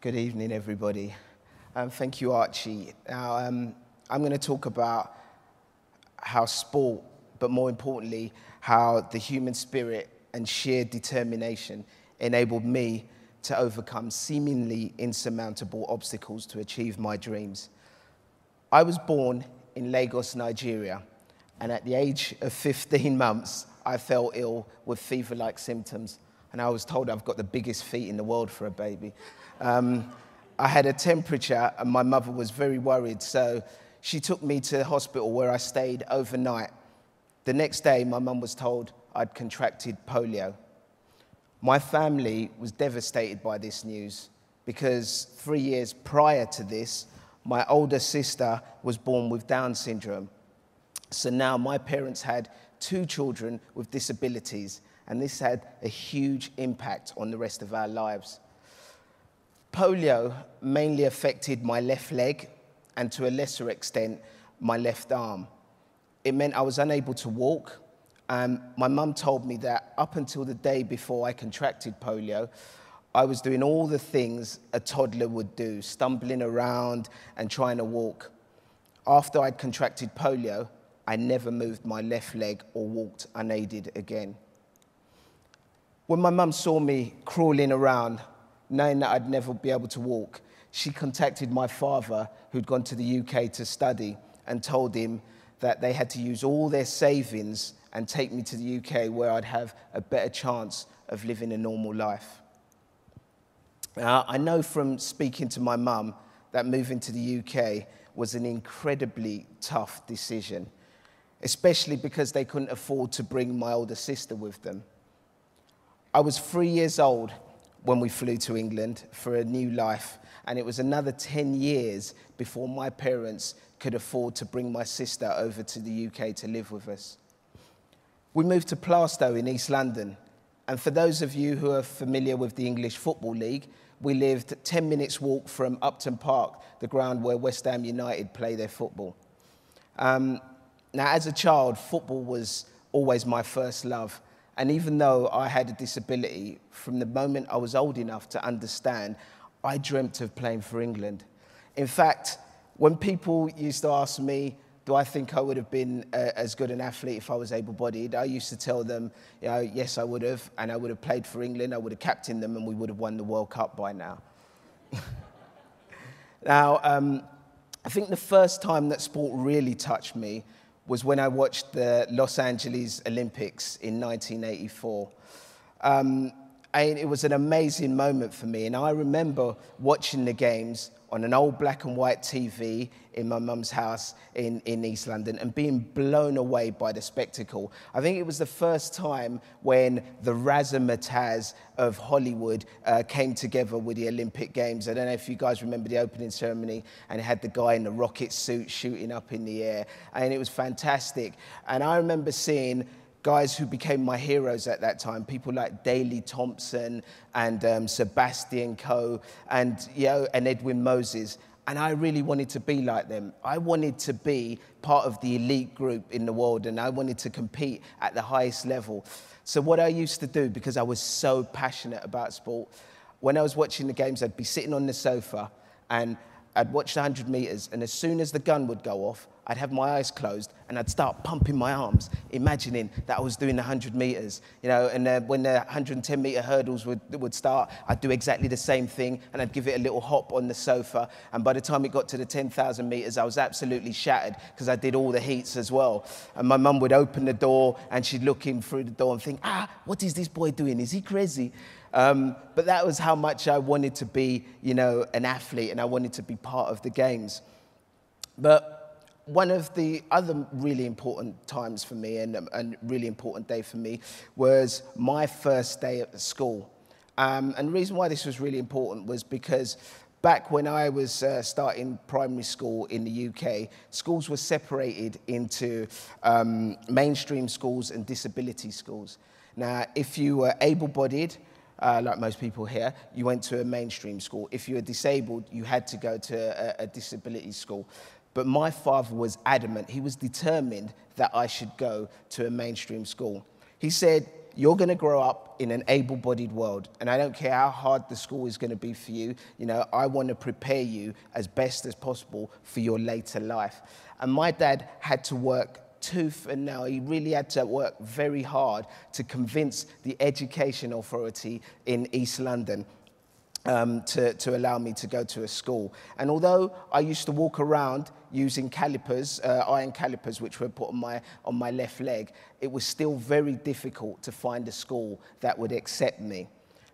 Good evening, everybody. Thank you, Archie. Now, I'm going to talk about how sport, but more importantly, how the human spirit and sheer determination enabled me to overcome seemingly insurmountable obstacles to achieve my dreams. I was born in Lagos, Nigeria, and at the age of 15 months, I fell ill with fever-like symptoms, and I was told I've got the biggest feet in the world for a baby. I had a temperature, and my mother was very worried, so she took me to the hospital where I stayed overnight. The next day, my mum was told I'd contracted polio. My family was devastated by this news because 3 years prior to this, my older sister was born with Down syndrome. So now my parents had 2 children with disabilities, and this had a huge impact on the rest of our lives. Polio mainly affected my left leg and to a lesser extent, my left arm. It meant I was unable to walk. My mum told me that up until the day before I contracted polio, I was doing all the things a toddler would do, stumbling around and trying to walk. After I'd contracted polio, I never moved my left leg or walked unaided again. When my mum saw me crawling around, knowing that I'd never be able to walk, she contacted my father, who'd gone to the UK to study, and told him that they had to use all their savings and take me to the UK where I'd have a better chance of living a normal life. Now, I know from speaking to my mum that moving to the UK was an incredibly tough decision, especially because they couldn't afford to bring my older sister with them. I was 3 years old when we flew to England for a new life, and it was another 10 years before my parents could afford to bring my sister over to the UK to live with us. We moved to Plaistow in East London, and for those of you who are familiar with the English Football League, we lived 10 minutes walk from Upton Park, the ground where West Ham United play their football. Now, as a child, football was always my first love. And even though I had a disability, from the moment I was old enough to understand, I dreamt of playing for England. In fact, when people used to ask me, do I think I would have been as good an athlete if I was able-bodied, I used to tell them, yes, I would have, and I would have played for England, I would have captained them, and we would have won the World Cup by now. Now, I think the first time that sport really touched me was when I watched the Los Angeles Olympics in 1984. And it was an amazing moment for me. And I remember watching the games on an old black and white TV in my mum's house in East London and being blown away by the spectacle. I think it was the first time when the razzmatazz of Hollywood came together with the Olympic Games. I don't know if you guys remember the opening ceremony, and it had the guy in the rocket suit shooting up in the air, and it was fantastic. And I remember seeing guys who became my heroes at that time, people like Daley Thompson and Sebastian Coe and Edwin Moses. And I really wanted to be like them. I wanted to be part of the elite group in the world, and I wanted to compete at the highest level. So what I used to do, because I was so passionate about sport, when I was watching the games, I'd be sitting on the sofa and I'd watch the 100 meters, and as soon as the gun would go off, I'd have my eyes closed and I'd start pumping my arms, imagining that I was doing the 100 meters, and when the 110-meter hurdles would start, I'd do exactly the same thing, and I'd give it a little hop on the sofa, and by the time it got to the 10,000 meters, I was absolutely shattered because I did all the heats as well. And my mum would open the door and she'd look in through the door and think, what is this boy doing? Is he crazy? But that was how much I wanted to be, an athlete, and I wanted to be part of the games. But one of the other really important times for me and a really important day for me was my first day at school. And the reason why this was really important was because back when I was starting primary school in the UK, schools were separated into mainstream schools and disability schools. Now, if you were able-bodied, like most people here, you went to a mainstream school. If you were disabled, you had to go to a disability school. But my father was adamant. He was determined that I should go to a mainstream school. He said, you're going to grow up in an able-bodied world, and I don't care how hard the school is going to be for you. You know, I want to prepare you as best as possible for your later life. And my dad had to work tooth and nail. He really had to work very hard to convince the education authority in East London to allow me to go to a school. And although I used to walk around using calipers, iron calipers, which were put on my left leg, it was still very difficult to find a school that would accept me.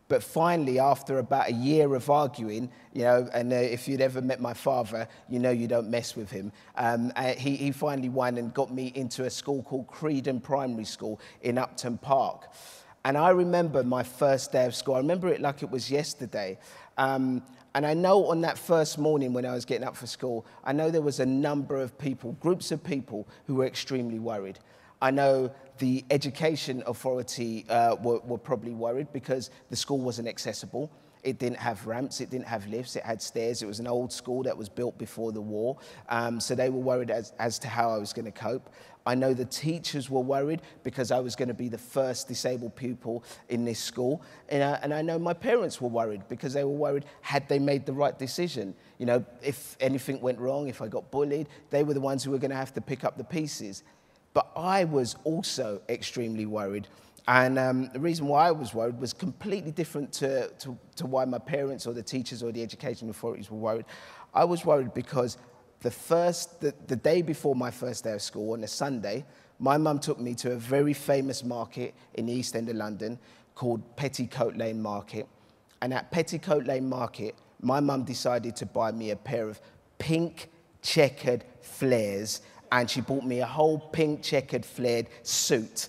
But finally, after about a year of arguing, you know, and if you'd ever met my father, you know you don't mess with him. He finally won and got me into a school called Creedon Primary School in Upton Park. And I remember my first day of school. I remember it like it was yesterday. And I know on that first morning when I was getting up for school, I know there was a number of people, groups of people, who were extremely worried. I know the education authority were probably worried because the school wasn't accessible. It didn't have ramps, it didn't have lifts, it had stairs. It was an old school that was built before the war. So they were worried as to how I was going to cope. I know the teachers were worried because I was going to be the first disabled pupil in this school. And I know my parents were worried because they were worried, had they made the right decision? You know, if anything went wrong, if I got bullied, they were the ones who were going to have to pick up the pieces. But I was also extremely worried. And the reason why I was worried was completely different to why my parents or the teachers or the education authorities were worried. I was worried because the day before my first day of school, on a Sunday, my mum took me to a very famous market in the East End of London called Petticoat Lane Market. And at Petticoat Lane Market, my mum decided to buy me a pair of pink checkered flares, and she bought me a whole pink checkered flared suit.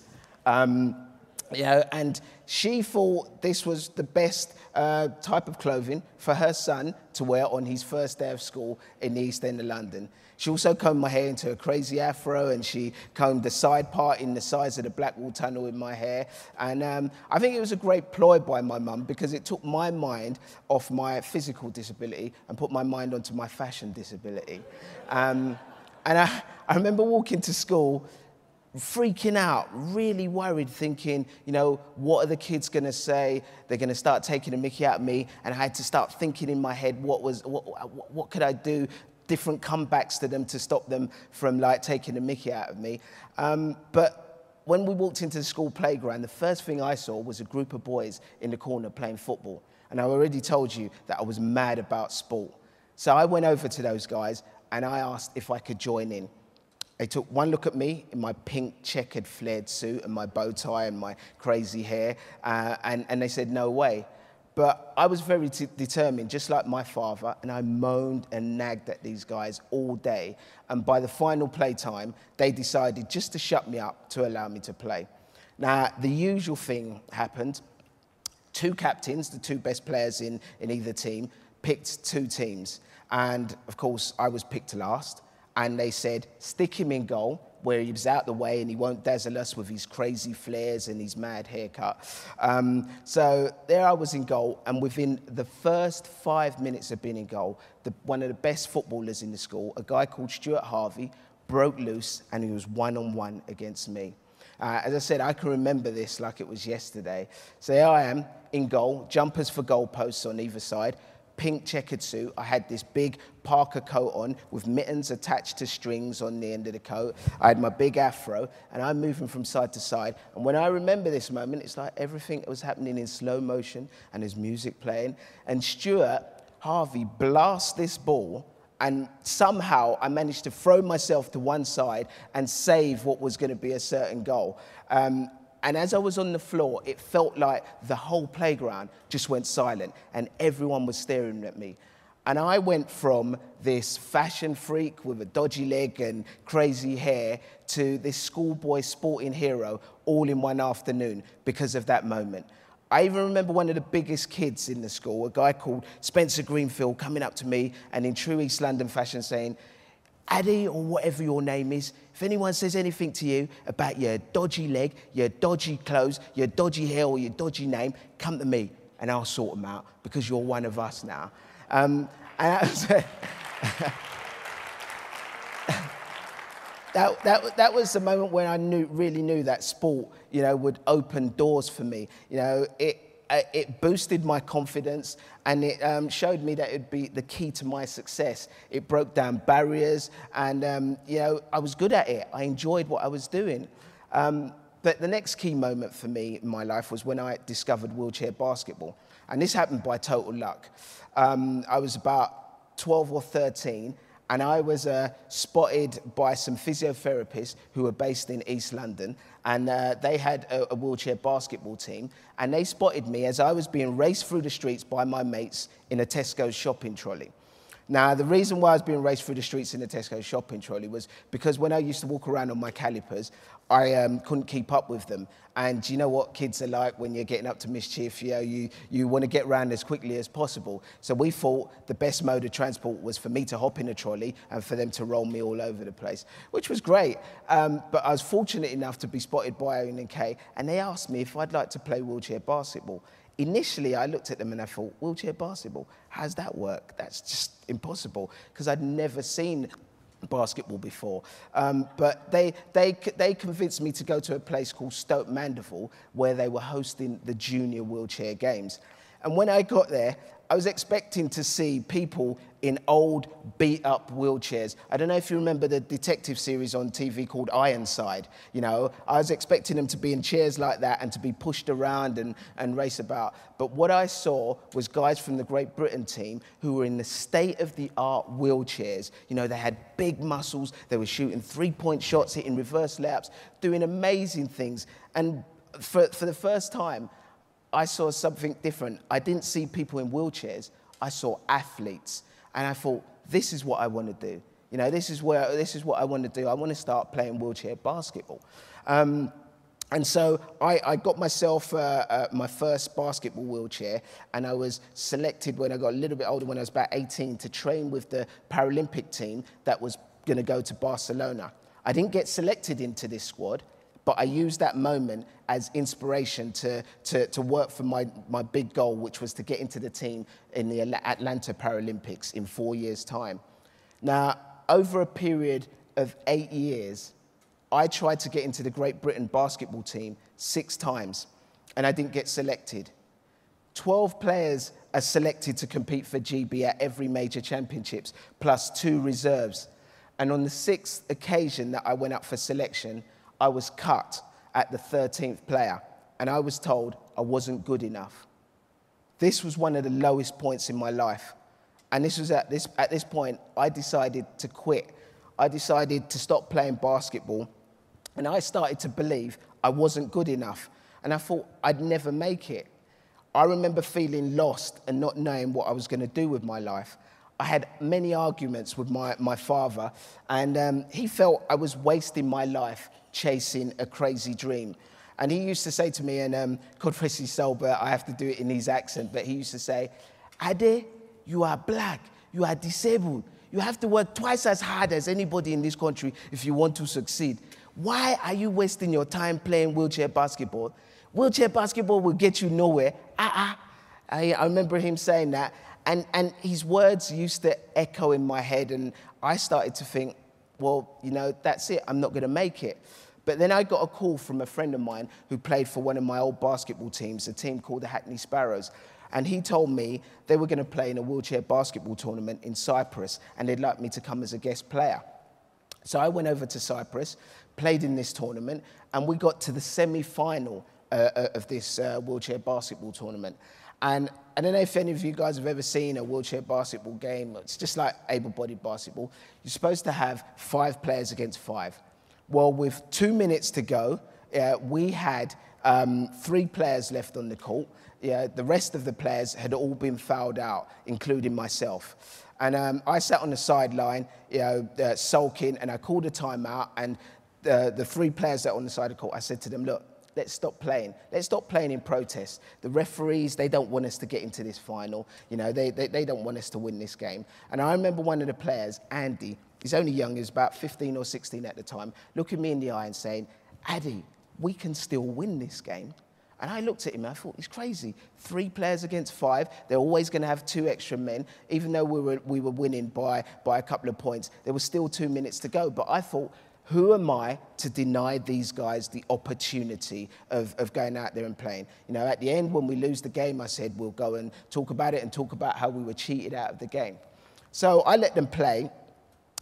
You know, and she thought this was the best type of clothing for her son to wear on his first day of school in the East End of London. She also combed my hair into a crazy afro, and she combed the side part in the size of the Blackwall Tunnel in my hair. And I think it was a great ploy by my mum because it took my mind off my physical disability and put my mind onto my fashion disability. And I remember walking to school freaking out, really worried, thinking, you know, what are the kids going to say? They're going to start taking a mickey out of me. And I had to start thinking in my head, what could I do? Different comebacks to them to stop them from like taking a mickey out of me. But when we walked into the school playground, the first thing I saw was a group of boys in the corner playing football. And I already told you that I was mad about sport. So I went over to those guys and I asked if I could join in. They took one look at me in my pink checkered flared suit and my bow tie and my crazy hair, and they said, no way. But I was very determined, just like my father, and I moaned and nagged at these guys all day. And by the final play time, they decided just to shut me up to allow me to play. Now, the usual thing happened. Two captains, the two best players in either team, picked two teams. And, of course, I was picked last. And they said, stick him in goal, where he was out the way and he won't dazzle us with his crazy flares and his mad haircut. So there I was in goal, and within the first 5 minutes of being in goal, one of the best footballers in the school, a guy called Stuart Harvey, broke loose, and he was one-on-one against me. As I said, I can remember this like it was yesterday. So here I am in goal, jumpers for goalposts on either side, pink checkered suit. I had this big Parker coat on with mittens attached to strings on the end of the coat. I had my big afro, and I'm moving from side to side. And when I remember this moment, it's like everything was happening in slow motion, and there's music playing. And Stuart Harvey blasts this ball, and somehow I managed to throw myself to one side and save what was going to be a certain goal. And as I was on the floor, it felt like the whole playground just went silent and everyone was staring at me. And I went from this fashion freak with a dodgy leg and crazy hair to this schoolboy sporting hero all in one afternoon because of that moment. I even remember one of the biggest kids in the school, a guy called Spencer Greenfield, coming up to me and in true East London fashion saying, Ade, or whatever your name is, if anyone says anything to you about your dodgy leg, your dodgy clothes, your dodgy hair, or your dodgy name, come to me and I'll sort them out because you're one of us now. And that was the moment when I really knew that sport, would open doors for me. It boosted my confidence, and it showed me that it'd be the key to my success. It broke down barriers, and I was good at it. I enjoyed what I was doing. But the next key moment for me in my life was when I discovered wheelchair basketball, and this happened by total luck. I was about 12 or 13, and I was spotted by some physiotherapists who were based in East London, and they had a wheelchair basketball team, and they spotted me as I was being raced through the streets by my mates in a Tesco shopping trolley. Now, the reason why I was being raced through the streets in the Tesco shopping trolley was because when I used to walk around on my calipers, I couldn't keep up with them. And you know what kids are like when you're getting up to mischief, you want to get around as quickly as possible. So we thought the best mode of transport was for me to hop in a trolley and for them to roll me all over the place, which was great. But I was fortunate enough to be spotted by O&K, and they asked me if I'd like to play wheelchair basketball. Initially, I looked at them and I thought, wheelchair basketball, how's that work? That's just impossible, because I'd never seen basketball before. But they convinced me to go to a place called Stoke Mandeville, where they were hosting the Junior Wheelchair Games. And when I got there, I was expecting to see people in old, beat-up wheelchairs. I don't know if you remember the detective series on TV called Ironside. I was expecting them to be in chairs like that and to be pushed around and race about. But what I saw was guys from the Great Britain team who were in the state-of-the-art wheelchairs. They had big muscles, they were shooting three-point shots, hitting reverse laps, doing amazing things. And for the first time, I saw something different. I didn't see people in wheelchairs, I saw athletes. And I thought, this is what I want to do. This is what I want to do. I want to start playing wheelchair basketball. And so I got myself my first basketball wheelchair, and I was selected when I got a little bit older, when I was about 18, to train with the Paralympic team that was going to go to Barcelona. I didn't get selected into this squad, but I used that moment as inspiration to work for my big goal, which was to get into the team in the Atlanta Paralympics in 4 years' time. Now, over a period of 8 years, I tried to get into the Great Britain basketball team 6 times, and I didn't get selected. 12 players are selected to compete for GB at every major championships, plus 2 reserves. And on the 6th occasion that I went up for selection, I was cut at the 13th player, and I was told I wasn't good enough. This was one of the lowest points in my life. And this was at this point, I decided to quit. I decided to stop playing basketball, and I started to believe I wasn't good enough, and I thought I'd never make it. I remember feeling lost and not knowing what I was going to do with my life. I had many arguments with my father, and he felt I was wasting my life chasing a crazy dream. And he used to say to me, and God rest his soul, but I have to do it in his accent, but he used to say, Ade, you are black, you are disabled, you have to work twice as hard as anybody in this country if you want to succeed. Why are you wasting your time playing wheelchair basketball? Wheelchair basketball will get you nowhere. I remember him saying that, and his words used to echo in my head, and I started to think, well, that's it, I'm not going to make it. But then I got a call from a friend of mine who played for one of my old basketball teams, a team called the Hackney Sparrows. And he told me they were going to play in a wheelchair basketball tournament in Cyprus, and they'd like me to come as a guest player. So I went over to Cyprus, played in this tournament, and we got to the semi-final of this wheelchair basketball tournament. And I don't know if any of you guys have ever seen a wheelchair basketball game. It's just like able-bodied basketball. You're supposed to have 5 players against 5. Well, with 2 minutes to go, we had 3 players left on the court. The rest of the players had all been fouled out, including myself. And I sat on the sideline, sulking, and I called a timeout. And the 3 players that were on the side of the court, I said to them, look, let's stop playing. Let's stop playing in protest. The referees, they don't want us to get into this final. They don't want us to win this game. And I remember one of the players, Andy, he's only young, he was about 15 or 16 at the time, looking me in the eye and saying, Ade, we can still win this game. And I looked at him and I thought, he's crazy. 3 players against 5. They're always going to have 2 extra men. Even though we were winning by a couple of points, there was still 2 minutes to go. But I thought, Who am I to deny these guys the opportunity of going out there and playing? You know, at the end, when we lose the game, I said, we'll go and talk about it and talk about how we were cheated out of the game. So I let them play,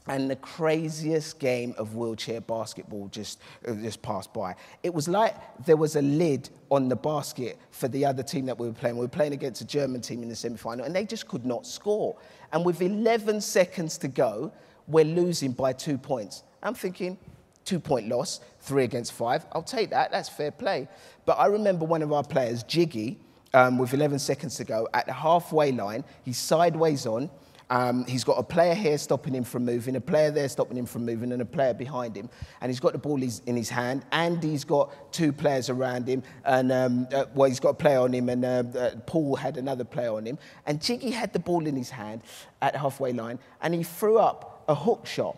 and the craziest game of wheelchair basketball just passed by. It was like there was a lid on the basket for the other team that we were playing. We were playing against a German team in the semi-final, and they just could not score. And with 11 seconds to go, we're losing by 2 points. I'm thinking, 2-point loss, 3 against 5. I'll take that, that's fair play. But I remember one of our players, Jiggy, with 11 seconds to go, at the halfway line, he's sideways on. He's got a player here stopping him from moving, a player there stopping him from moving, and a player behind him. And he's got the ball in his hand, and he's got 2 players around him. And, well, he's got a player on him, and Paul had another player on him. And Jiggy had the ball in his hand at the halfway line, and he threw up a hook shot.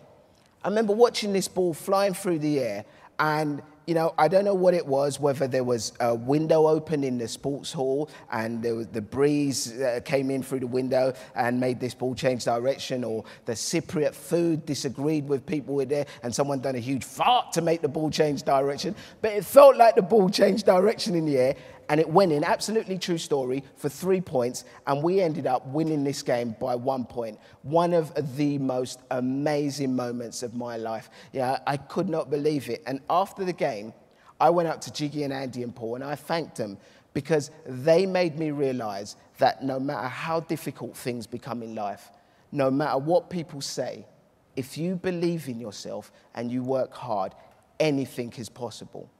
I remember watching this ball flying through the air, and you know, I don't know what it was, whether there was a window open in the sports hall and there was the breeze came in through the window and made this ball change direction, or the Cypriot food disagreed with people in there and someone done a huge fart to make the ball change direction. But it felt like the ball changed direction in the air, and it went in, absolutely true story, for 3 points, and we ended up winning this game by 1 point. One of the most amazing moments of my life. Yeah, I could not believe it. And after the game, I went up to Jiggy and Andy and Paul, and I thanked them because they made me realize that no matter how difficult things become in life, no matter what people say, if you believe in yourself and you work hard, anything is possible.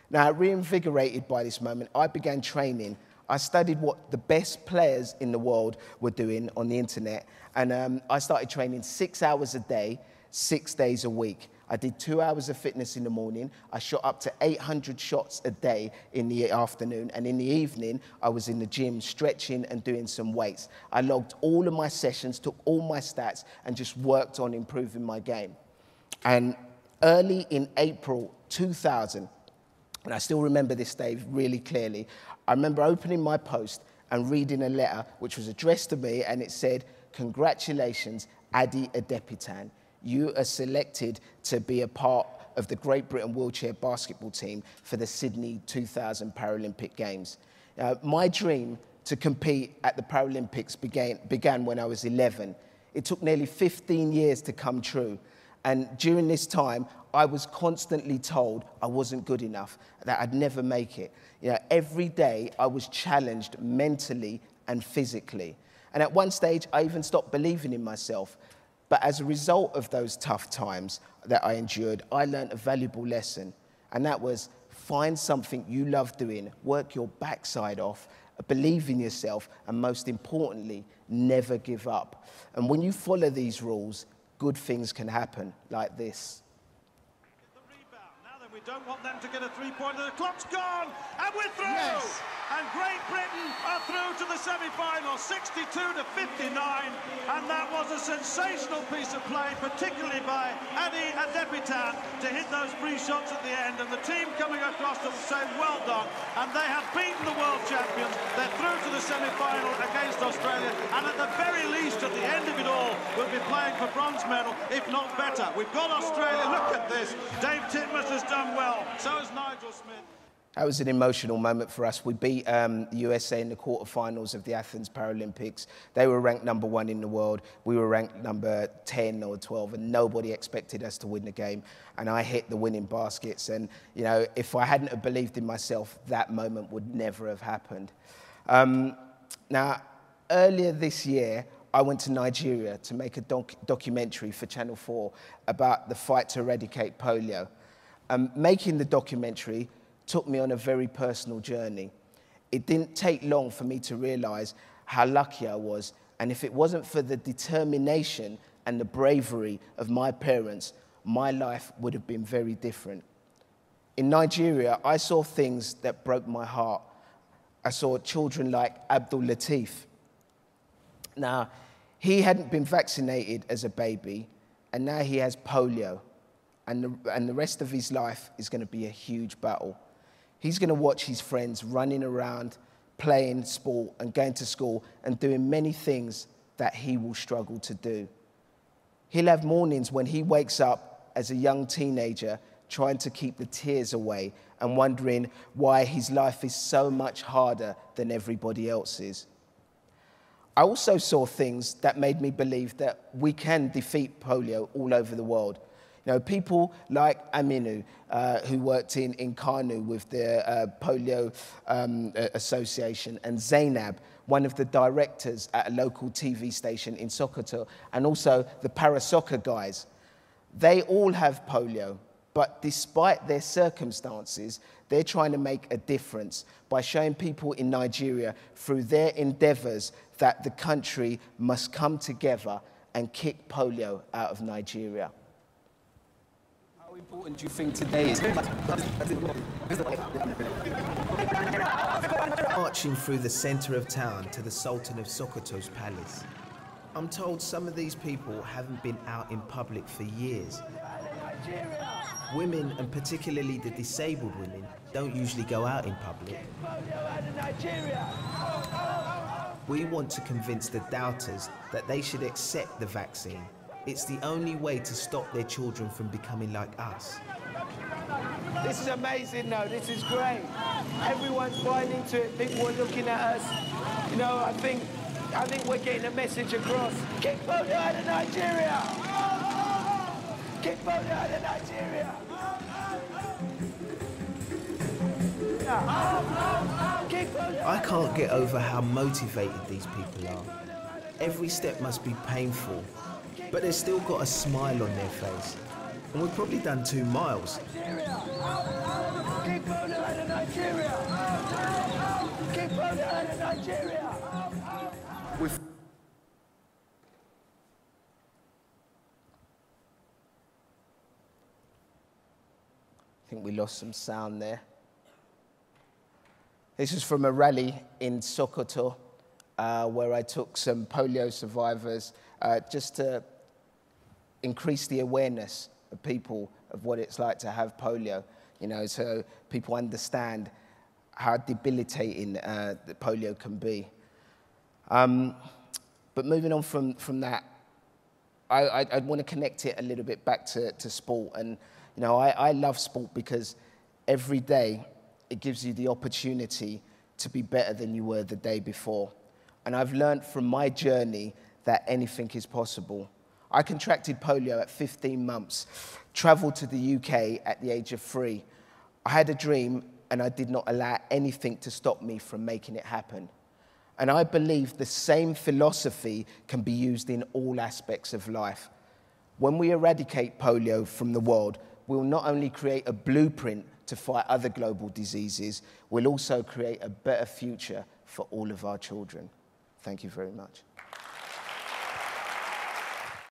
Now, reinvigorated by this moment, I began training. I studied what the best players in the world were doing on the internet, and I started training 6 hours a day, 6 days a week. I did 2 hours of fitness in the morning. I shot up to 800 shots a day in the afternoon, and in the evening, I was in the gym stretching and doing some weights. I logged all of my sessions, took all my stats, and just worked on improving my game. And early in April 2000, and I still remember this day really clearly, I remember opening my post and reading a letter which was addressed to me, and it said, "Congratulations, Ade Adepitan. You are selected to be a part of the Great Britain wheelchair basketball team for the Sydney 2000 Paralympic Games." My dream to compete at the Paralympics began when I was 11. It took nearly 15 years to come true. And during this time, I was constantly told I wasn't good enough, that I'd never make it. You know, every day I was challenged mentally and physically. And at one stage, I even stopped believing in myself. But as a result of those tough times that I endured, I learned a valuable lesson. And that was, find something you love doing, work your backside off, believe in yourself, and most importantly, never give up. And when you follow these rules, good things can happen like this. The rebound. Now then, we don't want them to get a three-pointer. The clock's gone, and we're through. Yes. And Great Britain are through to the semi-final, 62-59. And that was a sensational piece of play, particularly by Ade Adepitan, to hit those free shots at the end. And the team coming across to say, well done. And they have beaten the world champions. They're through to the semi-final against Australia. And at the very least, at the end of it all, we'll be playing for bronze medal, if not better. We've got Australia. Look at this. Dave Titmuss has done well. So has Nigel Smith. That was an emotional moment for us. We beat the USA in the quarterfinals of the Athens Paralympics. They were ranked #1 in the world. We were ranked number 10 or 12, and nobody expected us to win the game. And I hit the winning baskets. And, you know, if I hadn't have believed in myself, that moment would never have happened. Now, earlier this year, I went to Nigeria to make a documentary for Channel 4 about the fight to eradicate polio. Making the documentary took me on a very personal journey. It didn't take long for me to realize how lucky I was, and if it wasn't for the determination and the bravery of my parents, my life would have been very different. In Nigeria, I saw things that broke my heart. I saw children like Abdul Latif. Now, he hadn't been vaccinated as a baby, and now he has polio, and the rest of his life is going to be a huge battle. He's going to watch his friends running around, playing sport and going to school and doing many things that he will struggle to do. He'll have mornings when he wakes up as a young teenager, trying to keep the tears away and wondering why his life is so much harder than everybody else's. I also saw things that made me believe that we can defeat polio all over the world. You know, people like Aminu, who worked in Kanu with the Polio Association, and Zainab, one of the directors at a local TV station in Sokoto, and also the para-soccer guys. They all have polio, but despite their circumstances, they're trying to make a difference by showing people in Nigeria through their endeavors that the country must come together and kick polio out of Nigeria. How important do you think today is? Marching through the centre of town to the Sultan of Sokoto's palace. I'm told some of these people haven't been out in public for years. Women, and particularly the disabled women, don't usually go out in public. We want to convince the doubters that they should accept the vaccine. It's the only way to stop their children from becoming like us. This is amazing though, this is great. Everyone's buying into it, people are looking at us. You know, I think we're getting a message across. Kick polio out of Nigeria! Kick polio out of Nigeria! I can't get over how motivated these people are. Every step must be painful, but they've still got a smile on their face. And we've probably done 2 miles. Kick polio out of Nigeria! Kick polio out of Nigeria! I think we lost some sound there. This is from a rally in Sokoto, where I took some polio survivors just to increase the awareness of people of what it's like to have polio, you know, so people understand how debilitating the polio can be. But moving on from that, I want to connect it a little bit back to sport. And, you know, I love sport because every day it gives you the opportunity to be better than you were the day before. And I've learned from my journey that anything is possible. I contracted polio at 15 months, traveled to the UK at the age of 3. I had a dream and I did not allow anything to stop me from making it happen. And I believe the same philosophy can be used in all aspects of life. When we eradicate polio from the world, we'll not only create a blueprint to fight other global diseases, we'll also create a better future for all of our children. Thank you very much.